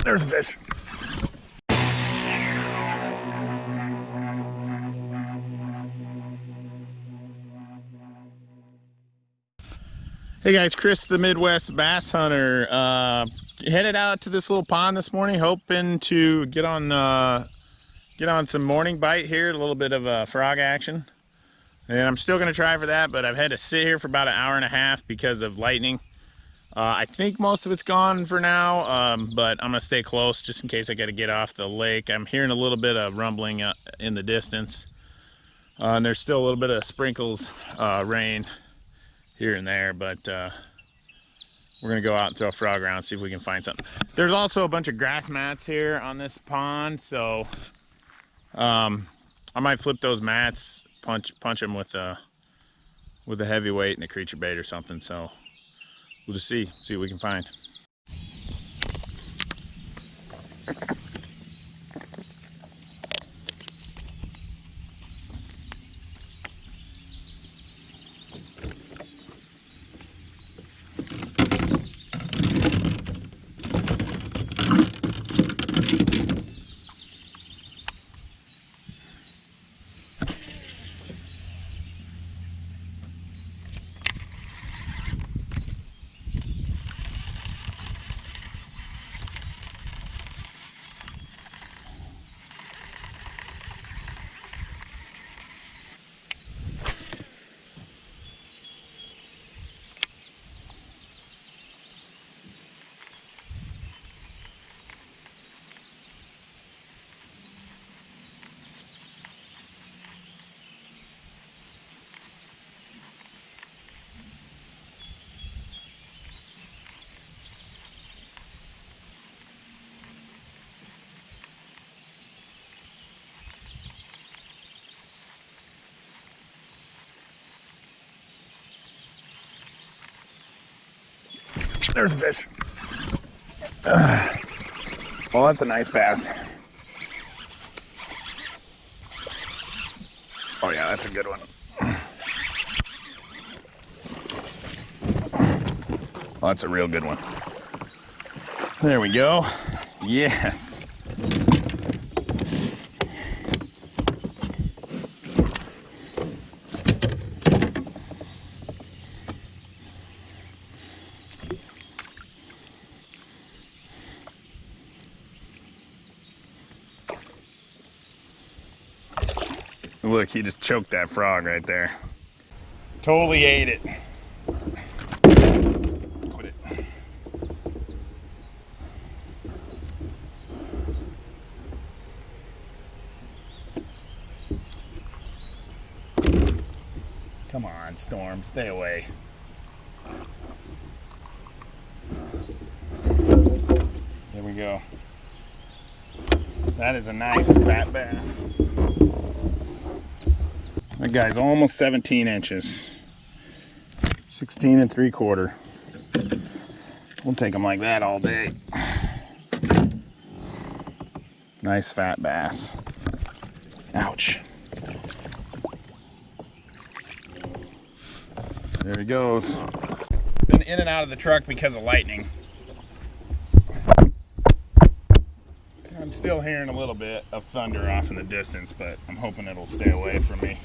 There's a fish. Hey guys, Chris the Midwest Bass Hunter. Headed out to this little pond this morning, hoping to get on some morning bite here, a little bit of frog action. And I'm still gonna try for that, but I've had to sit here for about an hour and a half because of lightning. I think most of it's gone for now, but I'm gonna stay close just in case I gotta get off the lake. I'm hearing a little bit of rumbling in the distance. And there's still a little bit of sprinkles, rain here and there, but we're gonna go out and throw a frog around, see if we can find something. There's also a bunch of grass mats here on this pond, so I might flip those mats, punch them with a heavyweight and a creature bait or something. So we'll just see what we can find. There's a fish. Well, that's a nice bass. Oh yeah, that's a good one. Well, that's a real good one. There we go. Yes. Look, he just choked that frog right there. Totally ate it. Quit it. Come on, Storm, stay away. There we go. That is a nice fat bass. That guy's almost 17 inches. 16 3/4. We'll take him like that all day. Nice fat bass. Ouch. There he goes. Been in and out of the truck because of lightning. I'm still hearing a little bit of thunder off in the distance, but I'm hoping it'll stay away from me.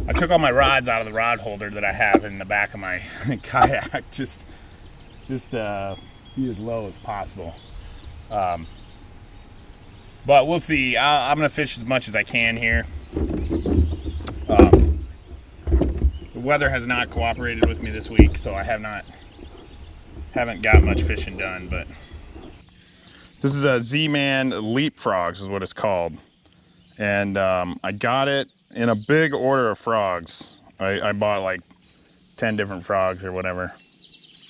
I took all my rods out of the rod holder that I have in the back of my kayak, just be as low as possible. But we'll see. I'm gonna fish as much as I can here. The weather has not cooperated with me this week, so I haven't got much fishing done. But this is a Z-Man Leapfrogs is what it's called, and I got it in a big order of frogs. I bought like 10 different frogs or whatever.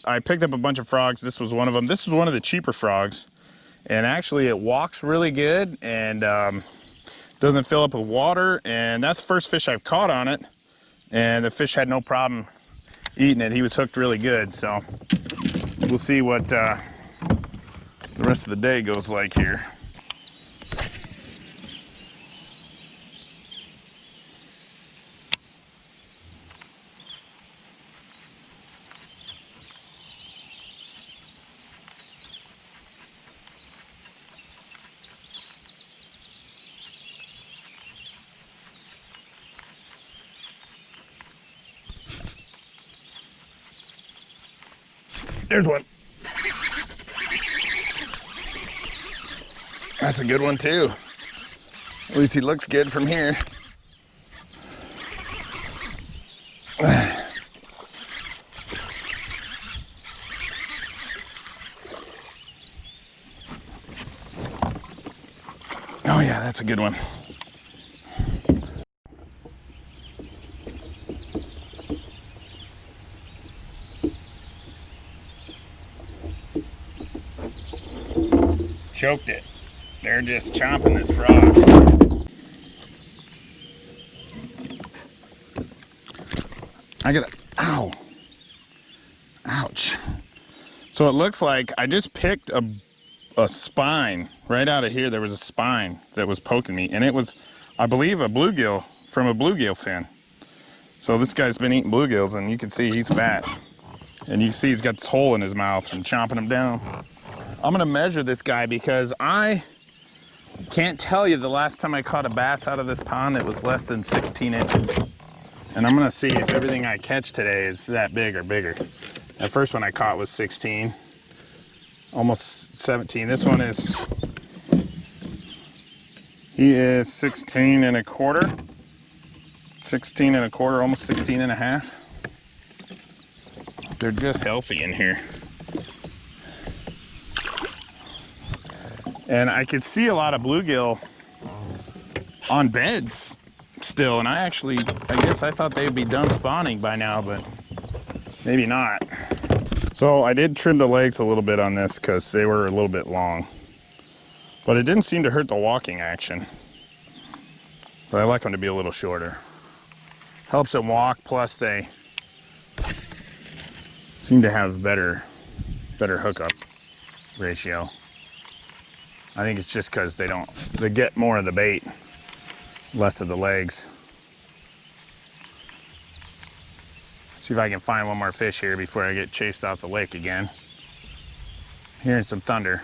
I picked up a bunch of frogs. This was one of them. This was one of the cheaper frogs, and actually it walks really good and doesn't fill up with water, and that's the first fish I've caught on it, and the fish had no problem eating it. He was hooked really good, so we'll see what the rest of the day goes like here. There's one. That's a good one too. At least he looks good from here. Oh yeah, that's a good one. Choked it. They're just chomping this frog. I gotta, ow. Ouch. So it looks like I just picked a spine right out of here. There was a spine that was poking me, and it was, I believe, a bluegill from a bluegill fin. So this guy's been eating bluegills, and you can see he's fat. And you can see he's got this hole in his mouth from chomping them down. I'm gonna measure this guy because I can't tell you the last time I caught a bass out of this pond that was less than 16 inches. And I'm gonna see if everything I catch today is that big or bigger. The first one I caught was 16, almost 17. This one is, he is 16 and a quarter, 16 and a quarter, almost 16 and a half. They're just healthy in here. And I could see a lot of bluegill on beds still, and I guess I thought they'd be done spawning by now, but maybe not. So I did trim the legs a little bit on this because they were a little bit long, but it didn't seem to hurt the walking action. But I like them to be a little shorter. Helps them walk, plus they seem to have better hookup ratio. I think it's just because they get more of the bait, less of the legs. See if I can find one more fish here before I get chased off the lake again. Hearing some thunder.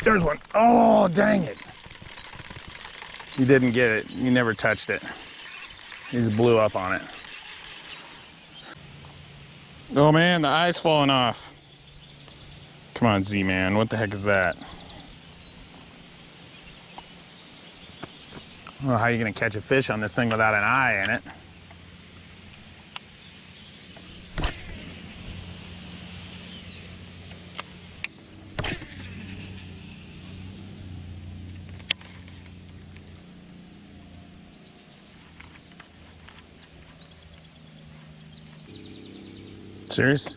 There's one. Oh, dang it. He didn't get it. He never touched it. He just blew up on it. Oh man, the eye's falling off. Come on, Z-Man. What the heck is that? Well, how are you gonna catch a fish on this thing without an eye in it? Serious?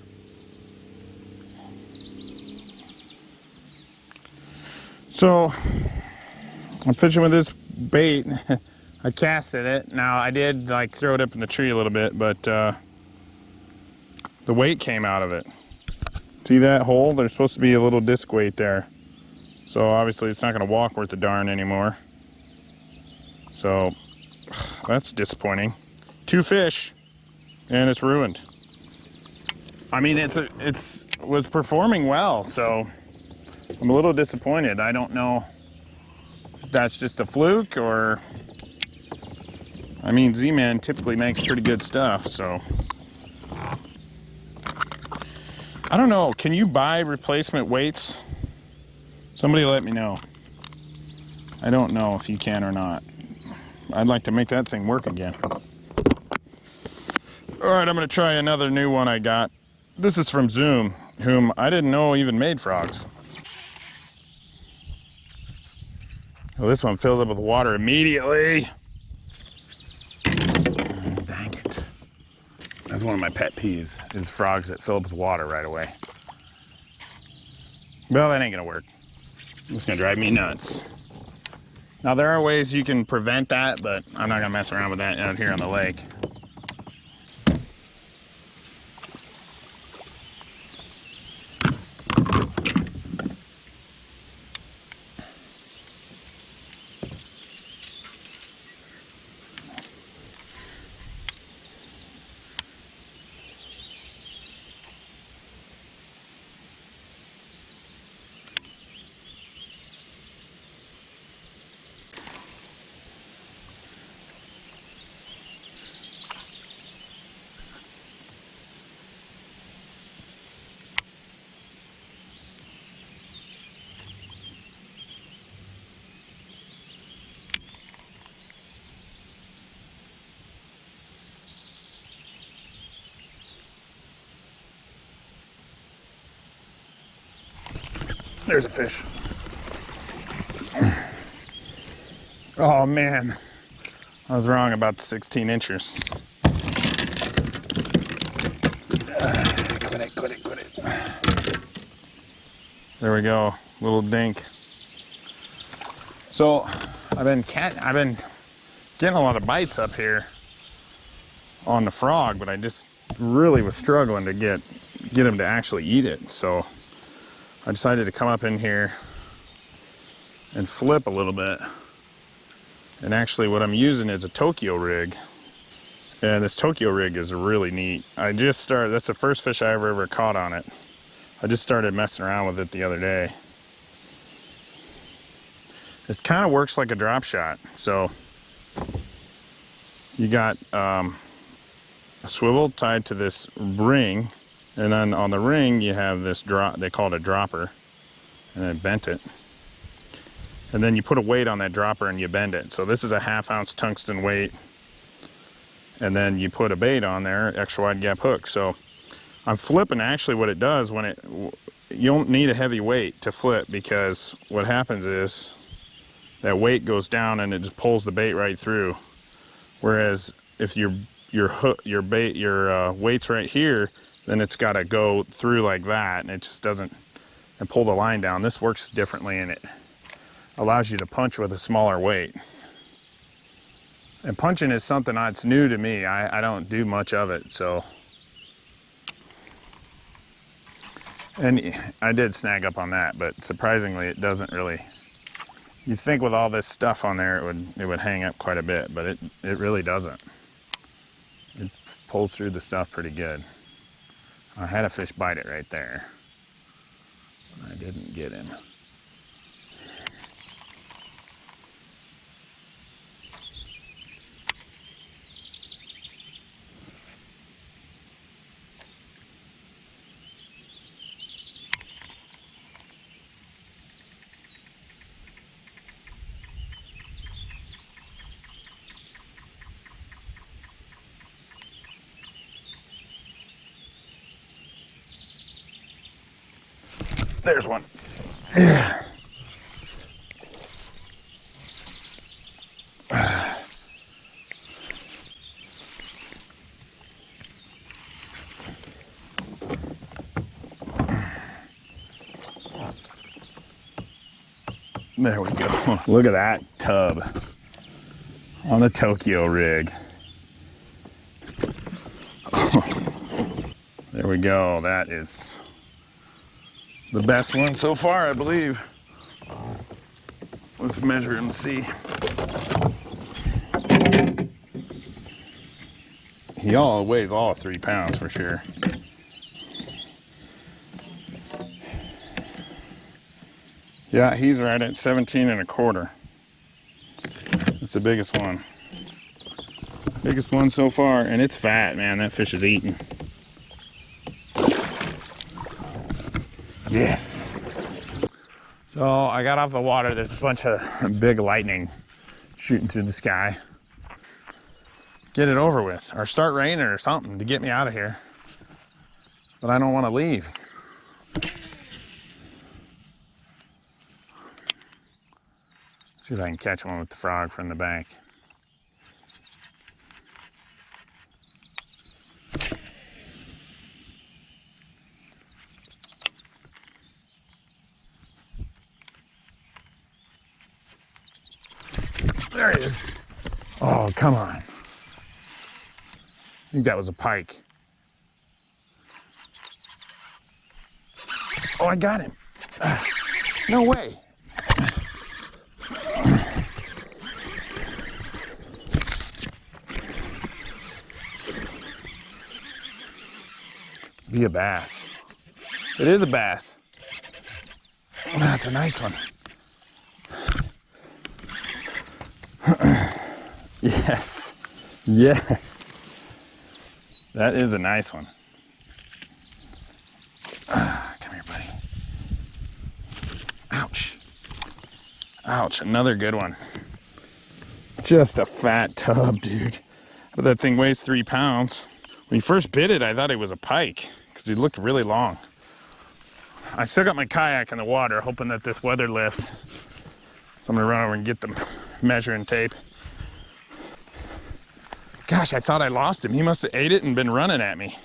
So I'm fishing with this bait. I casted it. Now I did like throw it up in the tree a little bit, but the weight came out of it. See that hole? There's supposed to be a little disc weight there. So obviously it's not going to walk worth a darn anymore. So that's disappointing. 2 fish and it's ruined. I mean, it was performing well, so I'm a little disappointed. I don't know if that's just a fluke or, I mean, Z-Man typically makes pretty good stuff, so. I don't know, can you buy replacement weights? Somebody let me know. I don't know if you can or not. I'd like to make that thing work again. All right, I'm gonna try another new one I got. This is from Zoom, whom I didn't know even made frogs. Well, this one fills up with water immediately. Dang it. That's one of my pet peeves, is frogs that fill up with water right away. Well, that ain't gonna work. It's gonna drive me nuts. Now, there are ways you can prevent that, but I'm not gonna mess around with that out here on the lake. There's a fish. Oh man, I was wrong about the 16 inchers. Quit it. There we go, little dink. So I've been getting a lot of bites up here on the frog, but I just really was struggling to get him to actually eat it. So I decided to come up in here and flip a little bit. And actually what I'm using is a Tokyo rig. And this Tokyo rig is really neat. That's the first fish I ever caught on it. I just started messing around with it the other day. It kind of works like a drop shot. So you got a swivel tied to this ring, and then on the ring you have this drop, they call it a dropper, and I bent it. And then you put a weight on that dropper and you bend it. So this is a 1/2 ounce tungsten weight. And then you put a bait on there, extra wide gap hook. So I'm flipping, actually what it does you don't need a heavy weight to flip, because what happens is that weight goes down and it just pulls the bait right through. Whereas if your weight's right here, then it's got to go through like that, and it just doesn't, and pull the line down. This works differently, and it allows you to punch with a smaller weight. And punching is something that's new to me. I don't do much of it, so. And I did snag up on that, but surprisingly it doesn't really. You'd think with all this stuff on there it would hang up quite a bit, but it really doesn't. It pulls through the stuff pretty good. I had a fish bite it right there. I didn't get him. There's one. Yeah. There we go. Look at that tub on the Tokyo rig. There we go. That is the best one so far, I believe. Let's measure him and see. He weighs all 3 pounds for sure. Yeah, he's right at 17 1/4. It's the biggest one. Biggest one so far, and it's fat, man. That fish is eating. Yes. So I got off the water. There's a bunch of big lightning shooting through the sky. Get it over with, or start raining or something to get me out of here. But I don't want to leave. See if I can catch one with the frog from the bank. There he is. Oh, come on. I think that was a pike. Oh, I got him. No way. Be a bass. It is a bass. Oh, that's a nice one. Yes. Yes. That is a nice one. Come here, buddy. Ouch. Ouch, another good one. Just a fat tub, dude. But that thing weighs 3 pounds. When you first bit it, I thought it was a pike because he looked really long. I still got my kayak in the water, hoping that this weather lifts. So I'm gonna run over and get the measuring tape. Gosh, I thought I lost him. He must have ate it and been running at me.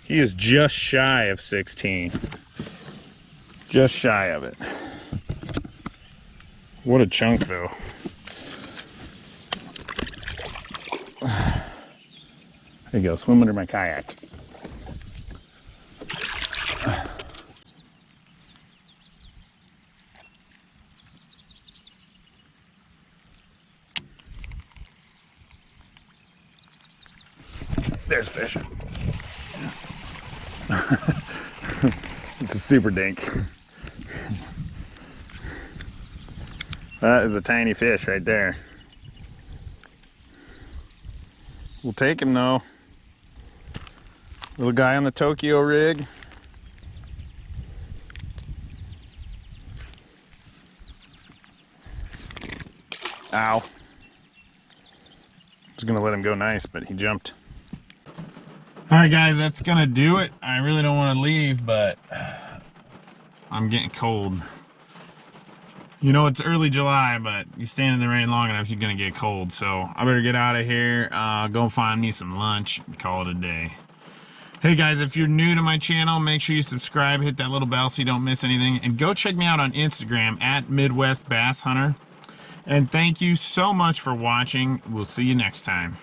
He is just shy of 16. Just shy of it. What a chunk though. There you go, swim under my kayak. There's fish. It's a super dink. That is a tiny fish right there. We'll take him though. Little guy on the Tokyo rig. Ow. I was gonna let him go nice, but he jumped. All right guys, that's gonna do it. I really don't want to leave, but I'm getting cold. You know, it's early July, but you stand in the rain long enough, you're gonna get cold. So I better get out of here, go find me some lunch, and call it a day. Hey guys, if you're new to my channel, make sure you subscribe, hit that little bell so you don't miss anything, and go check me out on Instagram at Midwest Bass Hunter. And thank you so much for watching. We'll see you next time.